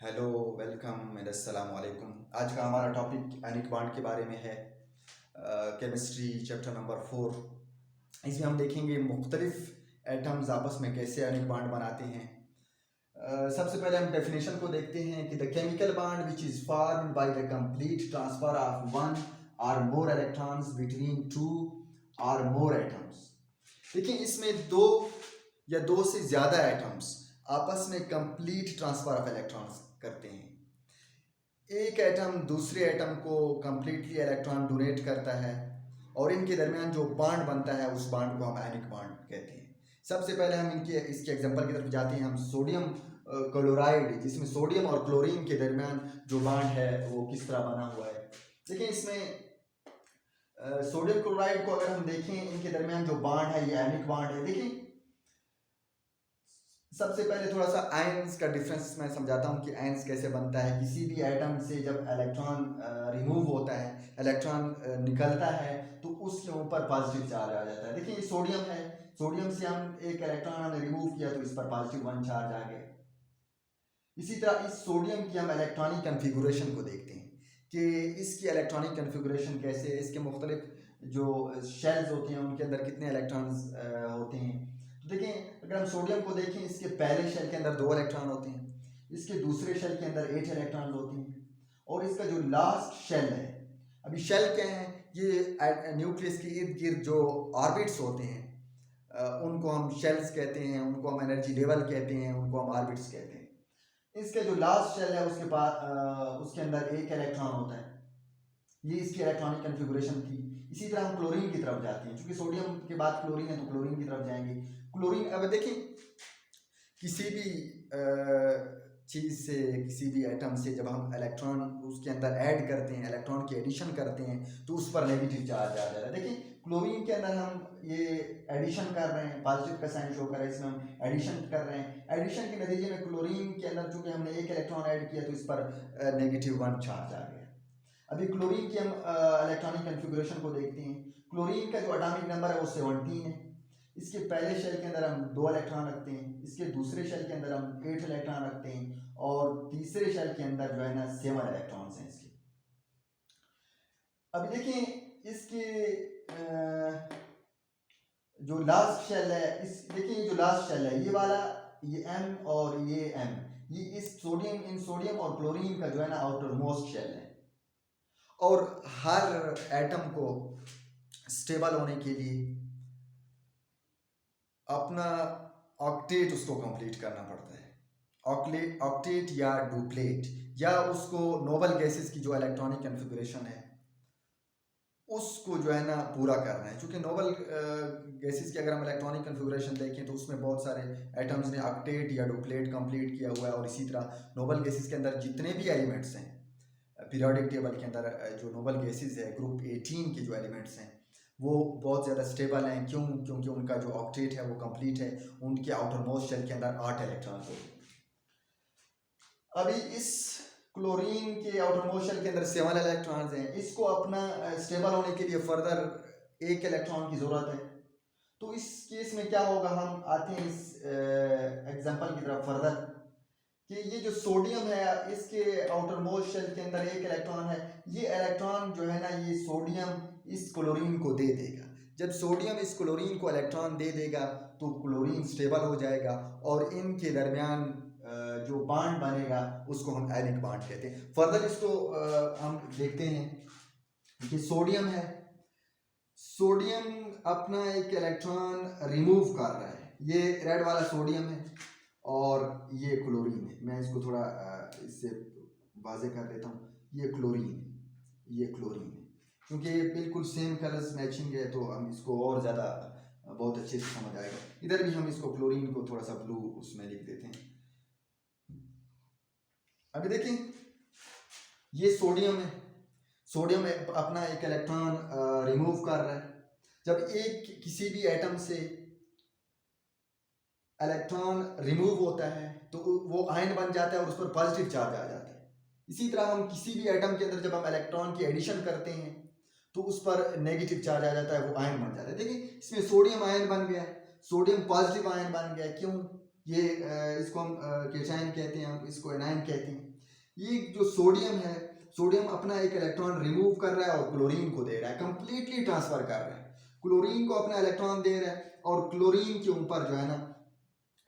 Hello, welcome and अस्सलाम वालेकुम। आज का हमारा टॉपिक आयनिक बॉन्ड के बारे में है। Chemistry chapter number 4। इसमें हम देखेंगे मुख्तलिफ एटम्स आपस में कैसे आयनिक बॉन्ड बनाते हैं। सबसे पहले हम डेफिनेशन को देखते हैं कि the chemical bond which is formed by the complete transfer of one और मोर इलेक्ट्रॉन्स बिटवीन टू और मोर एटम्स। देखिए, इसमें दो या दो से ज़्यादा एटम्स आपस में कंप्लीट ट्रांसफर ऑफ इलेक्ट्रॉन्स करते हैं। एक एटम दूसरे एटम को कंप्लीटली इलेक्ट्रॉन डोनेट करता है और इनके दरमियान जो बॉन्ड बनता है उस बॉन्ड को हम आयनिक बॉन्ड कहते हैं। सबसे पहले हम इसके एग्जांपल की तरफ जाते हैं। हम सोडियम क्लोराइड, जिसमें सोडियम और क्लोरीन के दरमियान जो बॉन्ड है वो किस तरह बना हुआ है। देखिए, इसमें सोडियम क्लोराइड को अगर हम देखें, इनके दरमियान जो बॉन्ड है ये आयनिक बॉन्ड है। देखिए, सबसे पहले थोड़ा सा आयंस का डिफरेंस मैं समझाता हूँ कि आयंस कैसे बनता है। किसी भी एटम से जब इलेक्ट्रॉन रिमूव होता है, इलेक्ट्रॉन निकलता है, तो उसके ऊपर पॉजिटिव चार्ज आ जाता है। देखिए, ये सोडियम है, सोडियम से हम एक इलेक्ट्रॉन हमने रिमूव किया तो इस पर +1 चार्ज आ गया। इसी तरह इस सोडियम की हम इलेक्ट्रॉनिक कन्फिगुरेशन को देखते हैं कि इसकी इलेक्ट्रॉनिक कन्फिगुरेशन कैसे है, इसके मुख्तलिफ जो शेल्स होते हैं उनके अंदर कितने इलेक्ट्रॉन्स होते हैं। तो देखें, अगर हम सोडियम को देखें, इसके पहले शेल के अंदर 2 इलेक्ट्रॉन होते हैं, इसके दूसरे शेल के अंदर 8 इलेक्ट्रॉन होते हैं, और इसका जो लास्ट शेल है, अभी शेल क्या है, ये न्यूक्लियस के इर्द गिर्द जो ऑर्बिट्स होते हैं उनको हम शेल्स कहते हैं, उनको हम एनर्जी लेवल कहते हैं, उनको हम ऑर्बिट्स कहते हैं। इसका जो लास्ट शेल है उसके पास उसके अंदर 1 इलेक्ट्रॉन होता है। ये इसकी इलेक्ट्रॉनिक कन्फिगुरेशन थी। इसी तरह हम क्लोरीन की तरफ जाते हैं, क्योंकि सोडियम के बाद क्लोरीन है तो क्लोरीन की तरफ जाएंगे। क्लोरीन, अब देखिए, किसी भी चीज़ से, किसी भी एटम से जब हम इलेक्ट्रॉन उसके अंदर ऐड करते हैं, इलेक्ट्रॉन की एडिशन करते हैं, तो उस पर नेगेटिव चार्ज आ जाता है। देखिए, क्लोरीन के अंदर हम ये एडिशन कर रहे हैं, पॉजिटिव का साइन शो कर रहे हैं, इसमें हम एडिशन कर रहे हैं। एडिशन के नतीजे में क्लोरीन के अंदर चूंकि हमने 1 इलेक्ट्रॉन ऐड किया तो इस पर -1 चार्ज आ गया। अभी क्लोरीन की हम इलेक्ट्रॉनिक कन्फिगुरेशन को देखते हैं। क्लोरीन का जो एटॉमिक नंबर है वो 17 है। इसके पहले शेल के अंदर हम 2 इलेक्ट्रॉन रखते हैं, इसके दूसरे शेल के अंदर हम 8 इलेक्ट्रॉन रखते हैं, और तीसरे शेल के अंदर जो है ना 7 इलेक्ट्रॉन्स हैं इसके। अभी देखिए, इसके जो लास्ट शेल है, इस देखिए, ये जो लास्ट शेल है, ये वाला, ये M और ये M, ये इस सोडियम, इन सोडियम और क्लोरीन का जो है ना आउटर मोस्ट शेल है। और हर एटम को स्टेबल होने के लिए अपना ऑक्टेट उसको कंप्लीट करना पड़ता है। ऑक्टेट या डुप्लेट, या उसको नोबल गैसेस की जो इलेक्ट्रॉनिक कन्फिगुरेशन है उसको जो है ना पूरा करना है। क्योंकि नोबल गैसेस की अगर हम इलेक्ट्रॉनिक कन्फिगुरेशन देखें तो उसमें बहुत सारे एटम्स ने ऑक्टेट या डुप्लेट कंप्लीट किया हुआ है। और इसी तरह नोबल गैसेस के अंदर जितने भी एलिमेंट्स हैं पीरियोडिक टेबल के अंदर, जो नोबल गैसेस है ग्रुप 18 के जो एलिमेंट्स हैं वो बहुत ज़्यादा स्टेबल हैं। क्यों? क्योंकि उनका जो ऑक्टेट है वो कंप्लीट है, उनके आउटर मोस्ट शेल के अंदर 8 इलेक्ट्रॉन होते हैं। अभी इस क्लोरीन के आउटर मोस्ट शेल के अंदर 7 इलेक्ट्रॉन्स हैं। इसको अपना स्टेबल होने के लिए फर्दर 1 इलेक्ट्रॉन की ज़रूरत है। तो इस केस में क्या होगा, हम आते हैं इस एग्जांपल की तरफ फर्दर, कि ये जो सोडियम है इसके आउटर मोस्ट शेल के अंदर 1 इलेक्ट्रॉन है। ये इलेक्ट्रॉन जो है ना, ये सोडियम इस क्लोरीन को दे देगा। जब सोडियम इस क्लोरीन को इलेक्ट्रॉन दे देगा तो क्लोरीन स्टेबल हो जाएगा, और इनके दरमियान जो बॉन्ड बनेगा उसको हम आयनिक बॉन्ड कहते हैं। फर्दर इसको हम देखते हैं कि सोडियम है, सोडियम अपना एक इलेक्ट्रॉन रिमूव कर रहा है। ये रेड वाला सोडियम है और ये क्लोरीन है। मैं इसको थोड़ा इससे वाजे कर देता हूँ। ये क्लोरीन है, ये क्लोरीन है, क्योंकि ये बिल्कुल सेम कलर्स मैचिंग है तो हम इसको और ज़्यादा बहुत अच्छे से समझ आएगा। इधर भी हम इसको क्लोरीन को थोड़ा सा ब्लू उसमें लिख देते हैं। अभी देखिए, ये सोडियम है, सोडियम अपना एक इलेक्ट्रॉन रिमूव कर रहा है। जब एक किसी भी एटम से इलेक्ट्रॉन रिमूव होता है तो वो आयन बन जाता है और उस पर पॉजिटिव चार्ज आ जाता है। इसी तरह हम किसी भी एटम के अंदर जब हम इलेक्ट्रॉन की एडिशन करते हैं तो उस पर नेगेटिव चार्ज आ जाता है, वो आयन बन जाता है। देखिए, इसमें सोडियम आयन बन गया है, सोडियम पॉजिटिव आयन बन गया है। क्यों? ये इसको हम केटाइन कहते हैं, हम इसको एनाइन कहते हैं। ये जो सोडियम है, सोडियम अपना एक इलेक्ट्रॉन रिमूव कर रहा है और क्लोरीन को दे रहा है, कंप्लीटली ट्रांसफर कर रहा है। क्लोरीन को अपना इलेक्ट्रॉन दे रहा है और क्लोरीन के ऊपर जो है ना,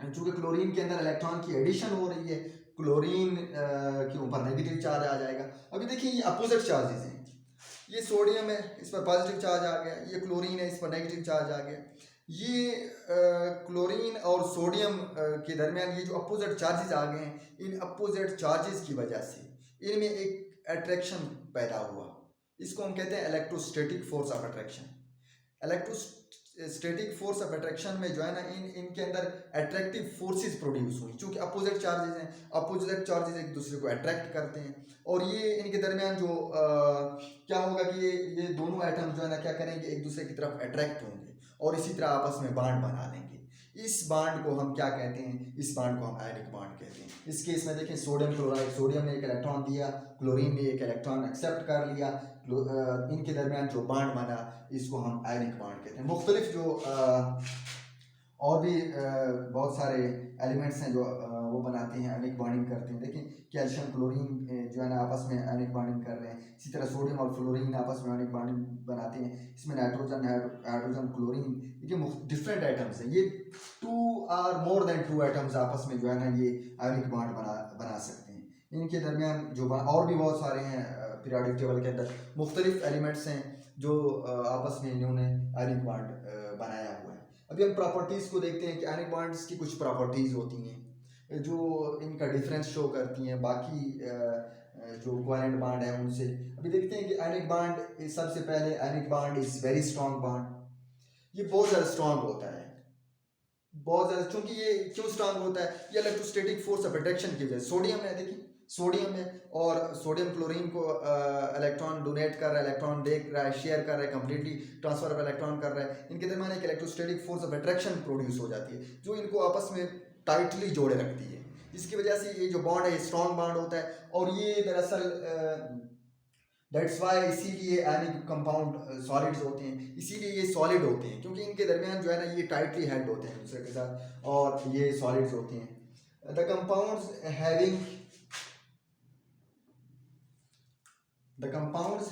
चूंकि क्लोरीन के अंदर इलेक्ट्रॉन की एडिशन हो रही है, क्लोरीन के ऊपर नेगेटिव चार्ज आ जाएगा। अभी देखिए ये अपोजिट चार्जेस हैं, ये सोडियम है, इस पर पॉजिटिव चार्ज आ गया, ये क्लोरीन है, इस पर नेगेटिव चार्ज आ गया। ये क्लोरीन और सोडियम के दरमियान ये जो अपोजिट चार्जेस आ गए हैं, इन अपोजिट चार्जेस की वजह से इनमें एक अट्रैक्शन पैदा हुआ। इसको हम कहते हैं electrostatic force of attraction. Electrostatic force of attraction में जो है ना, इनके अंदर अट्रैक्टिव फोर्सेस प्रोड्यूस हुई, क्योंकि अपोजिट चार्जेस हैं, अपोजिट चार्जेस एक दूसरे को अट्रैक्ट करते हैं। और ये इनके दरमियान जो क्या होगा कि ये दोनों एटम जो है ना क्या करेंगे, एक दूसरे की तरफ अट्रैक्ट होंगे और इसी तरह आपस में बांड बना लेंगे। इस बांड को हम क्या कहते हैं, इस बांड को हम आयनिक बांड कहते हैं। इस केस में देखें सोडियम क्लोराइड, सोडियम ने एक इलेक्ट्रॉन दिया, क्लोरीन ने एक इलेक्ट्रॉन एक्सेप्ट कर लिया, इनके दरमियान जो बांड बना इसको हम आयनिक बांड कहते हैं। मुख्तलिफ जो और भी बहुत सारे एलिमेंट्स हैं जो वो बनाते हैं, आयनिक बॉन्डिंग करते हैं। देखिए कैल्शियम क्लोरीन जो है ना आपस में आयनिक बॉन्डिंग कर रहे हैं, इसी तरह सोडियम और फ्लोरीन आपस में आयनिक बॉन्डिंग बनाते हैं। इसमें नाइट्रोजन, हाइड्रोजन, क्लोरीन, ये डिफरेंट आइटम्स हैं। ये 2 और मोर देन 2 आइटम्स आपस में जो है ना ये आयनिक बॉन्ड बना सकते हैं। इनके दरमियान जो और भी बहुत सारे हैं, पीरियोडिक टेबल के अंदर मुख्तलिफ एलिमेंट्स हैं जो आपस में इन्होंने आयनिक बॉन्ड बनाया हुआ है। अभी हम प्रॉपर्टीज़ को देखते हैं कि आयनिक बॉन्ड्स की कुछ प्रॉपर्टीज़ होती हैं जो इनका डिफरेंस शो करती हैं बाकी जो कोवैलेंट बॉन्ड है उनसे। अभी देखते हैं कि आयनिक बॉन्ड, सबसे पहले ionic bond is very strong bond. ये बहुत ज़्यादा स्ट्रॉन्ग होता है, बहुत ज़्यादा। क्योंकि ये क्यों स्ट्रॉन्ग होता है, ये इलेक्ट्रोस्टैटिक फोर्स ऑफ अट्रैक्शन की वजह से। सोडियम है, देखिए सोडियम है और सोडियम क्लोरीन को इलेक्ट्रॉन डोनेट कर रहा है, इलेक्ट्रॉन दे रहा है, शेयर कर रहा है, कंप्लीटली ट्रांसफर ऑफ इलेक्ट्रॉन कर रहा है। इनके दरमियान एक electrostatic force of attraction produce हो जाती है जो इनको आपस में टाइटली जोड़े रखती है, जिसकी वजह से ये जो बॉन्ड है ये स्ट्रॉन्ग बॉन्ड होता है। और ये दरअसल दैट्स वाई इसीलिए आयनिक कंपाउंड सॉलिड्स होते हैं, इसीलिए ये सॉलिड होते हैं, क्योंकि इनके दरमियान जो है ना ये टाइटली हेल्ड होते हैं दूसरे के साथ और ये सॉलिड्स होते हैं। The compounds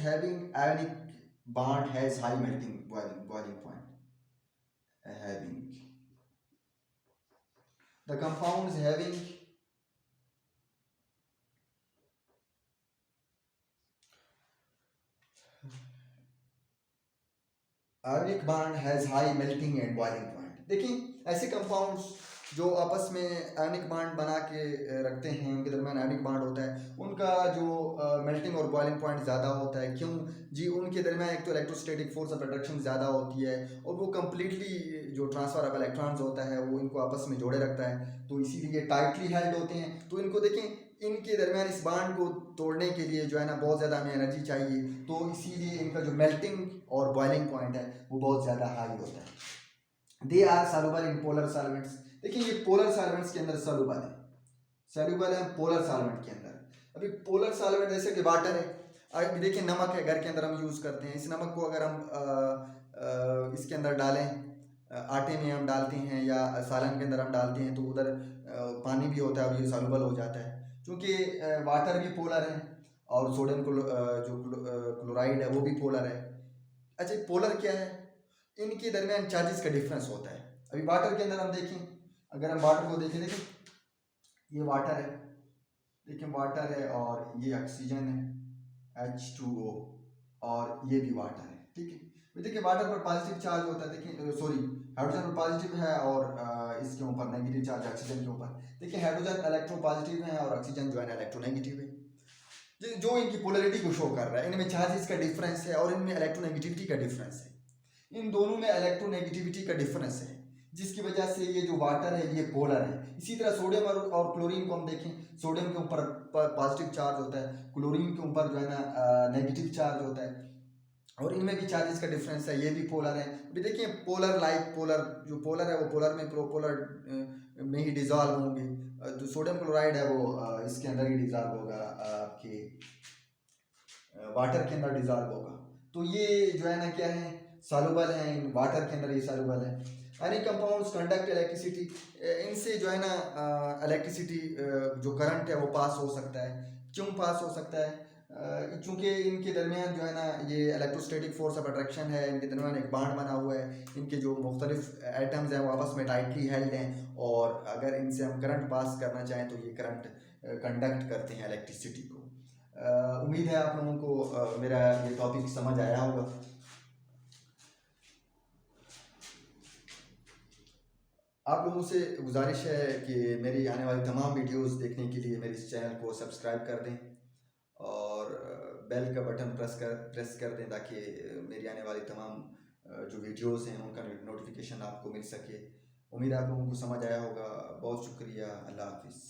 having ionic bond has high melting boiling point. Having the compounds having ionic bond has high melting and boiling point. देखिए ऐसे कंपाउंड्स जो आपस में आयनिक बॉन्ड बना के रखते हैं, उनके दरमियान आयनिक बॉन्ड होता है, उनका जो मेल्टिंग और बॉइलिंग पॉइंट ज़्यादा होता है। क्यों जी, उनके दरमियान एक तो इलेक्ट्रोस्टैटिक फोर्स ऑफ अट्रैक्शन ज़्यादा होती है और वो कम्प्लीटली जो ट्रांसफर ऑफ इलेक्ट्रॉन्स होता है वो इनको आपस में जोड़े रखता है, तो इसीलिए टाइटली हेल्ड होते हैं। तो इनको देखें, इनके दरमियान इस बॉन्ड को तोड़ने के लिए जो है ना बहुत ज़्यादा हमें एनर्जी चाहिए, तो इसीलिए इनका जो मेल्टिंग और बॉइलिंग पॉइंट है वो बहुत ज़्यादा हाई होता है। They are soluble in polar solvents. देखिए ये पोलर सॉल्वेंट्स के अंदर सॉल्युबल है पोलर सॉल्वेंट के अंदर। अभी पोलर सॉल्वेंट जैसे कि वाटर है, अभी देखिए नमक है, घर के अंदर हम यूज़ करते हैं। इस नमक को अगर हम इसके अंदर डालें, आटे में हम डालते हैं या सालन के अंदर हम डालते हैं, तो उधर पानी भी होता है, अब ये सॉल्युबल हो जाता है। क्योंकि वाटर भी पोलर है और सोडियम जो क्लोराइड है वो भी पोलर है। अच्छा, पोलर क्या है, इनके दरमियान चार्जेस का डिफरेंस होता है। अभी वाटर के अंदर हम देखें, अगर हम वाटर को देखें, देखिए ये वाटर है, देखिए वाटर है और ये ऑक्सीजन है H2O और ये भी वाटर है, ठीक है। देखिए वाटर पर पॉजिटिव चार्ज होता है, देखिए सॉरी हाइड्रोजन पर पॉजिटिव है और इसके ऊपर नेगेटिव चार्ज ऑक्सीजन के ऊपर। देखिए हाइड्रोजन इलेक्ट्रो पॉजिटिव है और ऑक्सीजन जो है इलेक्ट्रोनेगेटिव है, जो इनकी पोलरिटी को शो कर रहा है। इनमें चार्जेस का डिफरेंस है और इनमें इलेक्ट्रोनेगेटिविटी का डिफरेंस है। इन दोनों में इलेक्ट्रोनेगेटिविटी का डिफरेंस है, जिसकी वजह से ये जो वाटर है ये पोलर है। इसी तरह सोडियम और क्लोरीन को हम देखें, सोडियम के ऊपर पॉजिटिव चार्ज होता है, क्लोरीन के ऊपर जो है ना नेगेटिव चार्ज होता है और इनमें भी चार्जेस का डिफरेंस है, ये भी पोलर है। अभी देखिए पोलर जो पोलर है वो पोलर में प्रोपोलर में ही डिजॉल्व होंगे, जो सोडियम क्लोराइड है वो इसके अंदर ही डिजॉल्व होगा, आपके वाटर के अंदर डिजॉल्व होगा। तो ये जो है ना क्या है, सॉल्युबल है, इन वाटर के अंदर ये सॉल्युबल है। एनी कंपाउंड्स कंडक्ट इलेक्ट्रिसिटी, इनसे जो है ना इलेक्ट्रिसिटी जो करंट है वो पास हो सकता है। क्यों पास हो सकता है? चूंकि इनके दरमियान जो है ना ये इलेक्ट्रोस्टैटिक फोर्स ऑफ अट्रैक्शन है, इनके दरमियान एक बॉन्ड बना हुआ है, इनके जो मुख्तलिफ एटम्स हैं वो आपस में टाइटली हेल्ड हैं, और अगर इनसे हम करंट पास करना चाहें तो ये करंट कंडक्ट करते हैं इलेक्ट्रिसिटी को। उम्मीद है आप लोगों को मेरा ये टॉपिक समझ आया होगा। आप लोगों से गुजारिश है कि मेरी आने वाली तमाम वीडियोस देखने के लिए मेरे इस चैनल को सब्सक्राइब कर दें, और बेल का बटन प्रेस कर दें, ताकि मेरी आने वाली तमाम जो वीडियोस हैं उनका नोटिफिकेशन आपको मिल सके। उम्मीद है आप लोगों को समझ आया होगा। बहुत शुक्रिया। अल्लाह हाफिज़।